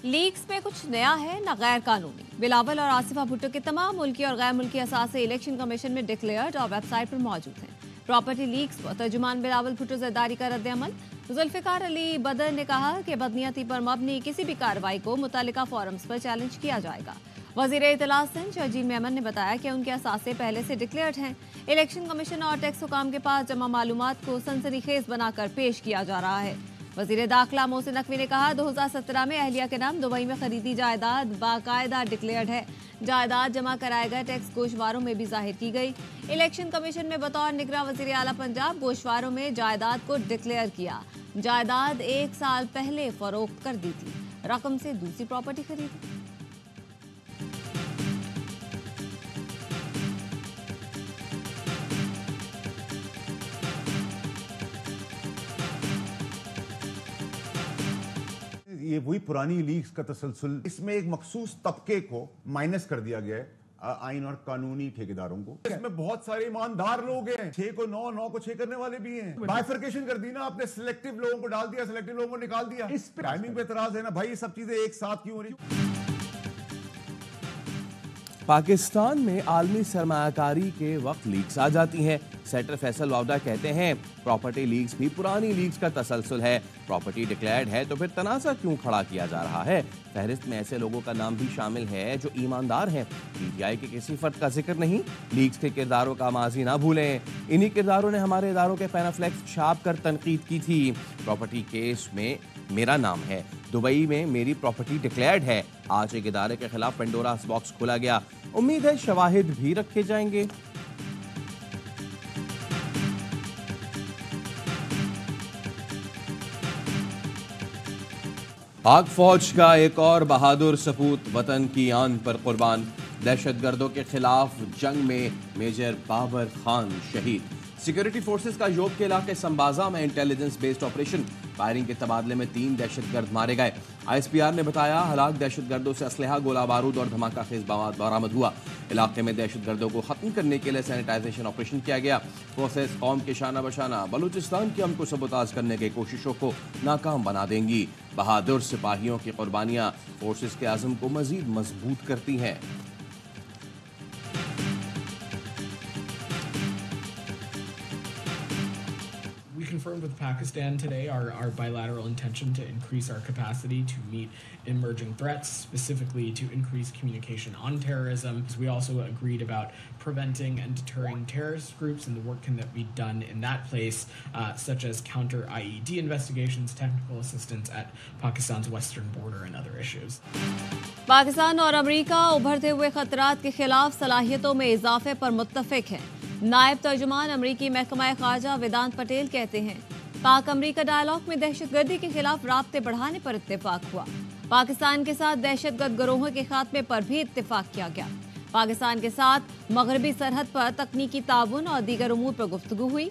Leagues में कुछ नया है न गैर कानूनी। बिलावल और आसिफा भुट्टो के तमाम मुल्की और गैर मुल्की असासे इलेक्शन कमीशन में डिक्लेयर्ड और वेबसाइट पर मौजूद हैं। प्रॉपर्टी लीक्स पर तर्जुमान बिलावल भुट्टो ज़रदारी का रद्द-ए-अमल। जुल्फ़िकार अली बदर ने कहा कि बदनीयती पर मबनी किसी भी कार्रवाई को मुतालिका फोरम्स पर चैलेंज किया जाएगा। वज़ीर इत्तलात सिंध शहजील मेमन ने बताया कि उनके असासे पहले से डिक्लेयर्ड हैं। इलेक्शन कमीशन और टैक्स हुकाम के पास जमा मालूमात को सनसनीखेज बनाकर पेश किया जा रहा है। वज़ीर दाखिला मोहसिन नकवी ने कहा 2017 में अहलिया के नाम दुबई में खरीदी जायदाद बाकायदा डिक्लेयर्ड है। जायदाद जमा कराए गए टैक्स गोशवारों में भी जाहिर की गई। इलेक्शन कमीशन में बतौर निगरां वज़ीर आला पंजाब गोशवारों में जायदाद को डिक्लेयर किया। जायदाद 1 साल पहले फरोख्त कर दी थी, रकम से दूसरी प्रॉपर्टी खरीदी। ये वही पुरानी लीग्स का तसलसल, इसमें एक मखसूस तबके को माइनस कर दिया गया है आइन और कानूनी ठेकेदारों को। इसमें बहुत सारे ईमानदार लोग हैं, 6 को 9, 9 को 6 करने वाले भी हैं। बाइफर्केशन कर दी ना आपने, सिलेक्टिव लोगों को डाल दिया, सिलेक्टिव लोगों को निकाल दिया। इस पे टाइमिंग पे एतराज है ना भाई, ये सब चीजें एक साथ क्यों हो रही। पाकिस्तान में आलमी सरमायाकारी के वक्त लीग्स आ जाती हैं। सेटर फैसल वावडा कहते हैं प्रॉपर्टी लीग्स भी पुरानी लीग्स का तसलसल है। प्रॉपर्टी डिक्लेयर्ड है तो फिर तनाज़ा क्यों खड़ा किया जा रहा है। फहरिस्त में ऐसे लोगों का नाम भी शामिल है जो ईमानदार हैं। पीटीआई के किसी फर्द का जिक्र नहीं। लीग्स के किरदारों का माजी ना भूलें। इन्हीं किरदारों ने हमारे इदारों के पैनाफ्लेक्स छाप कर तनकीद की थी। प्रॉपर्टी केस में मेरा नाम है, दुबई में मेरी प्रॉपर्टी डिक्लेयर्ड है। आज एक इदारे के खिलाफ पेंडोरास बॉक्स खोला गया। उम्मीद है शवाहिद भी रखे जाएंगे। पाक फौज का एक और बहादुर सपूत वतन की आन पर कुर्बान। दहशतगर्दों के खिलाफ जंग में मेजर बाबर खान शहीद। सिक्योरिटी फोर्सेस का योब के इलाके संबाजा में इंटेलिजेंस बेस्ड ऑपरेशन, फायरिंग के तबादले में 3 दहशतगर्द मारे गए। आईएसपीआर ने बताया हलाक दहशतगर्दों से असलहा, गोला बारूद और धमाका खेज मवाद बरामद हुआ। इलाके में दहशतगर्दों को खत्म करने के लिए सैनिटाइजेशन ऑपरेशन किया गया। फोर्सेस कौम के शाना बशाना बलूचिस्तान के अमन को सबोताज करने की कोशिशों को नाकाम बना देंगी। बहादुर सिपाहियों की कुर्बानियां फोर्सेस के आज़म को मजीद मजबूत करती हैं। Confirmed with Pakistan today our bilateral intention to increase our capacity to meet emerging threats, specifically to increase communication on terrorism. We also agreed about preventing and deterring terrorist groups and the work can that be done in that place, such as counter IED investigations, technical assistance at Pakistan's western border and other issues. Pakistan और America उभरते हुए खतरात के खिलाफ सलाहियतों में इजाफे पर मुत्तफिक हैं। नायब तर्जुमान अमरीकी महकमा खारजा वेदांत पटेल कहते हैं पाक अमरीका डायलॉग में दहशतगर्दी के खिलाफ राब्ते बढ़ाने पर इत्तेफाक हुआ। पाकिस्तान के साथ दहशतगर्द गिरोहों के खात्मे पर भी इत्तेफाक किया गया। पाकिस्तान के साथ मगरबी सरहद पर तकनीकी ताउन और दीगर उमूर पर गुफ्तगू हुई।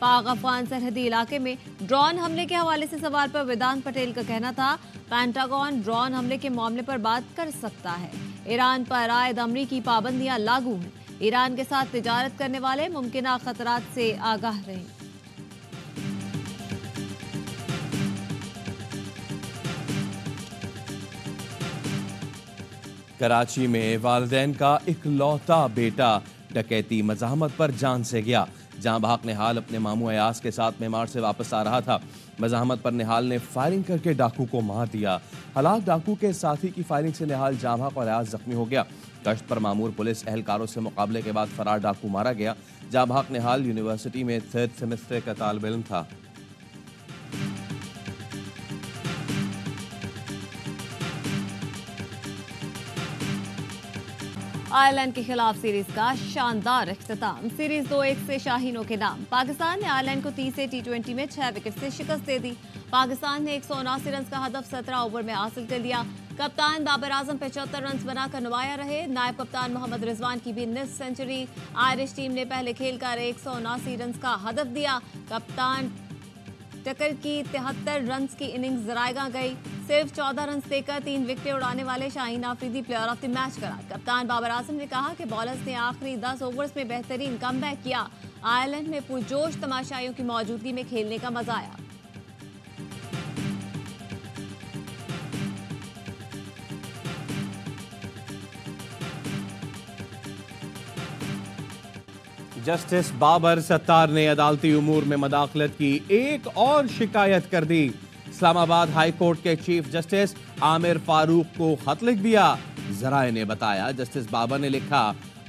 पाक अफगान सरहदी इलाके में ड्रोन हमले के हवाले से सवाल पर वेदांत पटेल का कहना था पेंटागन ड्रोन हमले के मामले पर बात कर सकता है। ईरान पर आयद अमरीकी पाबंदियां लागू हैं। ईरान के साथ तिजारत करने वाले मुमकिना खतरात से आगाह रहें। कराची में वालिदैन का इकलौता बेटा डकैती मज़ाहमत पर जान से गया। जहां बहक निहाल अपने मामू अयास के साथ मेमार से वापस आ रहा था, मज़ाहमत पर निहाल ने फायरिंग करके डाकू को मार दिया। हलाक डाकू के साथी की फायरिंग से निहाल जाँ बहक और अयास जख्मी हो गया। गश्त पर मामूर पुलिस एहलकारों से मुकाबले के बाद फरार डाकू मारा गया। जाँ बहक निहाल यूनिवर्सिटी में 3rd सेमेस्टर का तालिब इल्म था। आयरलैंड के खिलाफ सीरीज का शानदार इख्तिताम। सीरीज 2-1 से शाहीनों के नाम। पाकिस्तान ने आयरलैंड को 30 T20 में 6 विकेट से शिकस्त दे दी। पाकिस्तान ने 179 रन का हदफ 17 ओवर में हासिल कर लिया। कप्तान बाबर आजम 75 रन बनाकर नुमाया रहे। नायब कप्तान मोहम्मद रिजवान की भी निस्फ सेंचुरी। आयरिश टीम ने पहले खेल कर 179 रन का हदफ दिया। कप्तान टकर की 73 रन की इनिंग्स जराएगा गई। सिर्फ 14 रन देकर 3 विकेटें उड़ाने वाले Shaheen Afridi player of the match करार। कप्तान बाबर आजम ने कहा कि बॉलर्स ने आखिरी 10 ओवर्स में बेहतरीन कमबैक किया। आयरलैंड में पुरजोश तमाशाइयों की मौजूदगी में खेलने का मजा आया। जस्टिस बाबर सत्तार ने अदालती उमूर में मदाखलत की एक और शिकायत कर दी। इस्लामाबाद हाई कोर्ट के चीफ जस्टिस आमिर फारूक को खत लिख दिया। जराए ने बताया, जस्टिस बाबर ने लिखा,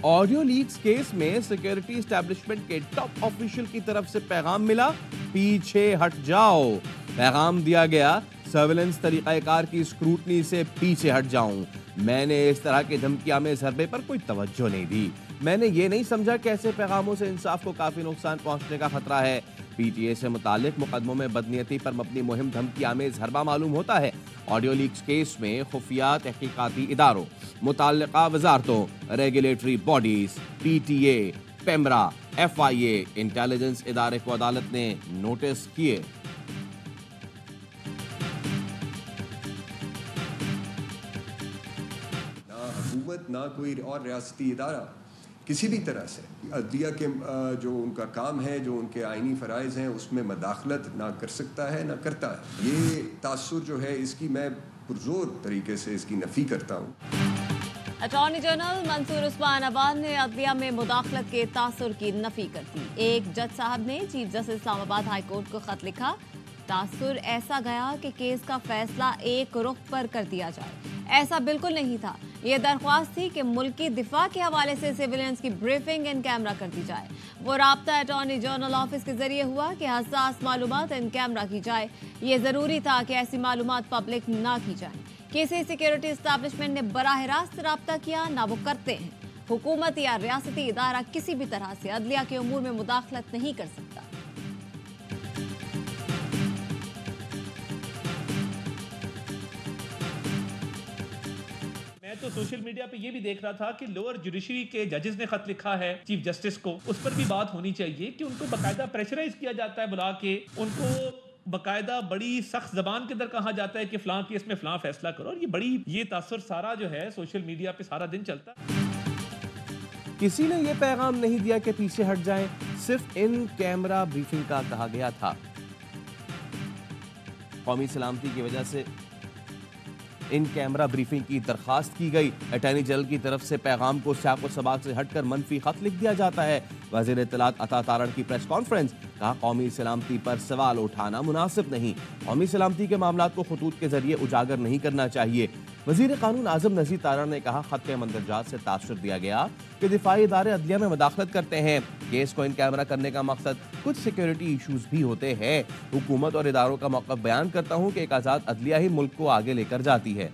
ऑडियो लीक्स केस में सिक्योरिटी एस्टैब्लिशमेंट के टॉप ऑफिशियल की तरफ से पैगाम मिला, पीछे हट जाओ। पैगाम दिया गया, सर्विलेंस तरीकाकार की स्क्रूटनी से पीछे हट जाऊं। मैंने इस तरह के धमकियां में ज़रबे पर कोई तवज्जो नहीं दी। मैंने ये नहीं समझा कि ऐसे पैगामों से इंसाफ को काफी नुकसान पहुंचने का खतरा है। पीटीए से मुतालिक मुकदमों में बदनीयती पर मबनी मुहिम धमकियां में हरबा मालूम होता है। ऑडियो लीक्स केस में खुफिया तहकीकाती इदारों, मुताल्लिका वजारतों, regulatory bodies, PTA, PEMRA, FIA, intelligence इदारे को अदालत ने नोटिस किए। हुकूमत ना कोई और रियासती इदारा किसी भी तरह से अदलिया के जो उनका काम है, जो उनके आइनी फ़राइज़ हैं, उसमें मदाखलत ना कर सकता है, ना करता है। ये तासुर जो है, इसकी मैं पुरजोर तरीके से इसकी नफ़ी करता हूँ। अटॉर्नी जनरल मंसूर उस्मान अवान ने अदलिया में मुदाखलत के तासुर की नफी कर दी। एक जज साहब ने chief justice Islamabad high court को खत लिखा। तासुर ऐसा गया कि केस का फैसला एक रुख पर कर दिया जाए, ऐसा बिल्कुल नहीं था। ये दरख्वास्त थी कि मुल्की दिफा के हवाले से सिविलियंस की ब्रीफिंग इन कैमरा कर दी जाए। वो राब्ता अटॉर्नी जनरल ऑफिस के जरिए हुआ कि हसास मालूमात इन कैमरा की जाए। ये जरूरी था कि ऐसी मालूमात पब्लिक ना की जाए। किसी सिक्योरिटी एस्टैब्लिशमेंट ने बराह रास्त राब्ता किया ना वो करते हैं। हुकूमत या रियासती इदारा किसी भी तरह से अदलिया के उमूर में मुदाखलत नहीं कर सकता। तो सोशल मीडिया पे ये भी देख रहा था कि लोअर जुडिशरी के जजेस ने खत लिखा है चीफ जस्टिस को। उस पर भी बात होनी चाहिए कि उनको बाकायदा प्रेशराइज किया जाता है, बुला के उनको बाकायदा बड़ी सख्त जबान के अंदर कहा जाता है कि फलां केस में फलां फैसला करो। और ये तासुर सारा जो है सोशल मीडिया पे सारा दिन चलता है। किसी ने यह पैगाम नहीं दिया कि पीछे हट जाएं, सिर्फ इन कैमरा ब्रीफिंग का कहा गया था। कौमी सलामती की वजह से इन कैमरा ब्रीफिंग की दरखास्त की गई। अटॉर्नी जनरल की तरफ से पैगाम को सियाक व सबाक से हटकर मनफी खत लिख दिया जाता है। वज़ीर इत्तलात अता तारड़ की प्रेस कॉन्फ्रेंस, कहा, कौमी सलामती पर सवाल उठाना मुनासिब नहीं। कौमी सलामती के मामलात को खतूत के जरिए उजागर नहीं करना चाहिए। वज़ीर कानून आज़म नज़ीर तारड़ ने कहा, खत के मंदरजात से तासुर दिया गया कि दिफाई इदारे अदलिया में मदाखलत करते हैं। केस को इन कैमरा करने का मकसद कुछ सिक्योरिटी इशूज भी होते हैं। हुकूमत और इदारों का मौक़िफ़ बयान करता हूँ कि एक आज़ाद अदलिया ही मुल्क को आगे लेकर जाती है।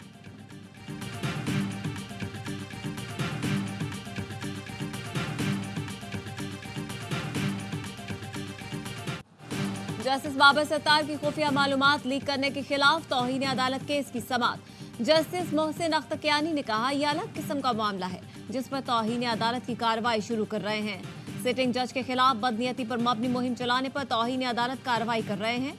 जस्टिस बाबर सत्तार की खुफिया मालूमात लीक करने के खिलाफ तौहीन अदालत केस की समाअत। जस्टिस मोहसिन अख्तरकियानी ने कहा, यह अलग किस्म का मामला है जिस पर तौहीन अदालत की कार्रवाई शुरू कर रहे हैं। सिटिंग जज के खिलाफ बदनीयती पर मबनी मुहिम चलाने पर तौहीन अदालत कार्रवाई कर रहे हैं।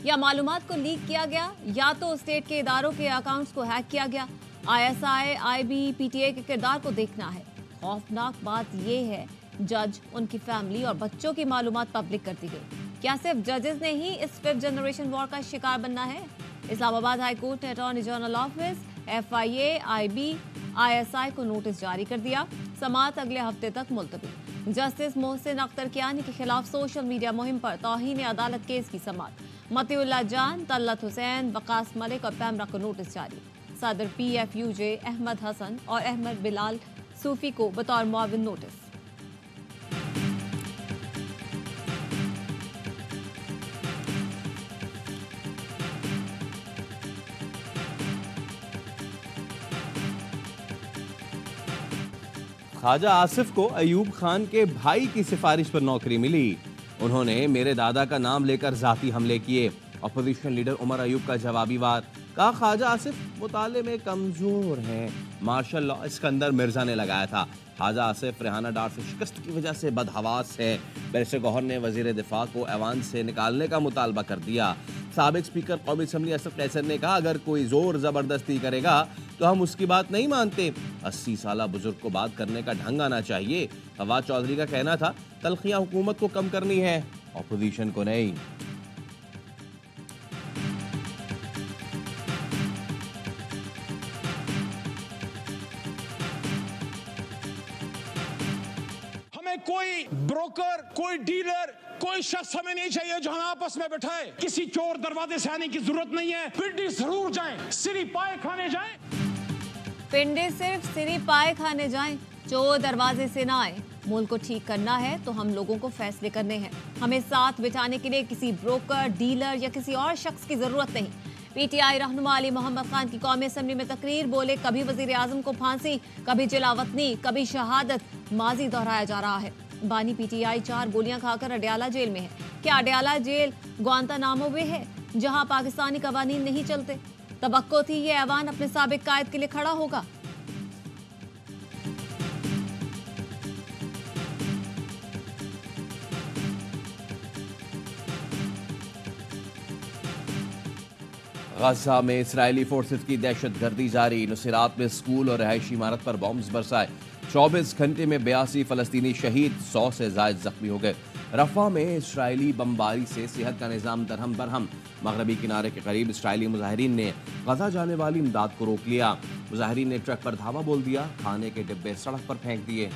या मालूमात को लीक किया गया, या तो स्टेट के इदारों के अकाउंट्स को हैक किया गया। ISI, IB, PTA के किरदार को देखना है। खौफनाक बात यह है, जज, उनकी फैमिली और बच्चों की मालूमात पब्लिक कर दी गई। क्या सिर्फ जजेस ने ही इस 5th जनरेशन वॉर का शिकार बनना है? इस्लामाबाद हाई कोर्ट ने attorney general office, FIA, IB, ISI को नोटिस जारी कर दिया। समाअत अगले हफ्ते तक मुलतवी। जस्टिस मोहसिन अख्तरकियानी के खिलाफ सोशल मीडिया मुहिम पर तौहीन अदालत केस की समाअत। मतीउल्लाह जान, तल्लत हुसैन, वकास मलिक और पैमरा को नोटिस जारी। सदर PFUJ अहमद हसन और अहमद बिलाल सूफी को बतौर मुआविन नोटिस। ख्वाजा आसिफ को अयूब खान के भाई की सिफारिश पर नौकरी मिली। उन्होंने मेरे दादा का नाम लेकर जाती हमले किए। अपोजिशन लीडर उमर अयूब का जवाबी वार, कहा, ख्वाजा आसिफ मुताले में कमजोर हैं। मार्शल लॉ सिकंदर मिर्जा ने लगाया था। ख्वाजा आसिफ रेहाना डार से शिकस्त की वजह से बदहवास है। बैरिस्टर गौहर ने वजीर दिफा को ऐवान से निकालने का मुतालबा कर दिया। साबिक स्पीकर कौमी असम्बली असद कैसर ने कहा, अगर कोई जोर जबरदस्ती करेगा तो हम उसकी बात नहीं मानते। 80 साला बुजुर्ग को बात करने का ढंग आना चाहिए। फवाद चौधरी का कहना था, तलखियां हुकूमत को कम करनी है, अपोजिशन को नहीं। हमें कोई ब्रोकर, कोई डीलर, कोई शख्स हमें नहीं चाहिए जो हमें आपस में बैठाए। किसी चोर दरवाजे से आने की जरूरत नहीं है। पिंडी जरूर जाएं, सिरी पाए खाने जाएं। पिंडी सिर्फ सिरी पाए खाने जाएं, चोर दरवाजे से ना आए। मुल्क को ठीक करना है तो हम लोगों को फैसले करने हैं। हमें साथ बिठाने के लिए किसी ब्रोकर, डीलर या किसी और शख्स की जरूरत नहीं। पीटीआई रहनुमा अली मोहम्मद खान की कौमी असम्बली में तकरीर, बोले कभी वजीर आजम को फांसी, कभी जलावतनी, कभी शहादत, माजी दोहराया जा रहा है। बानी पीटीआई 4 गोलियां खाकर अडयाला जेल में है। क्या अडयाला जेल ग्वांतानामो में है जहां पाकिस्तानी कवानीन नहीं चलते? तवक्को थी ये ऐवान अपने साबिक कायद के लिए खड़ा होगा। गाजा में इसराइली फोर्सेस की दहशत गर्दी जारी। नुसैरात में स्कूल और रहायशी इमारत पर बॉम्ब्स बरसाए। 24 घंटे में 82 फलस्तीनी शहीद, 100 से ज्यादा जख्मी हो गए। रफा में इसराइली बमबारी से सेहत का निज़ाम दरहम बरहम। मगरबी किनारे के करीब इसराइली मुजाहिरीन ने गजा जाने वाली इमदाद को रोक लिया। मुजाहिरीन ने ट्रक पर धावा बोल दिया, खाने के डिब्बे सड़क पर फेंक दिए।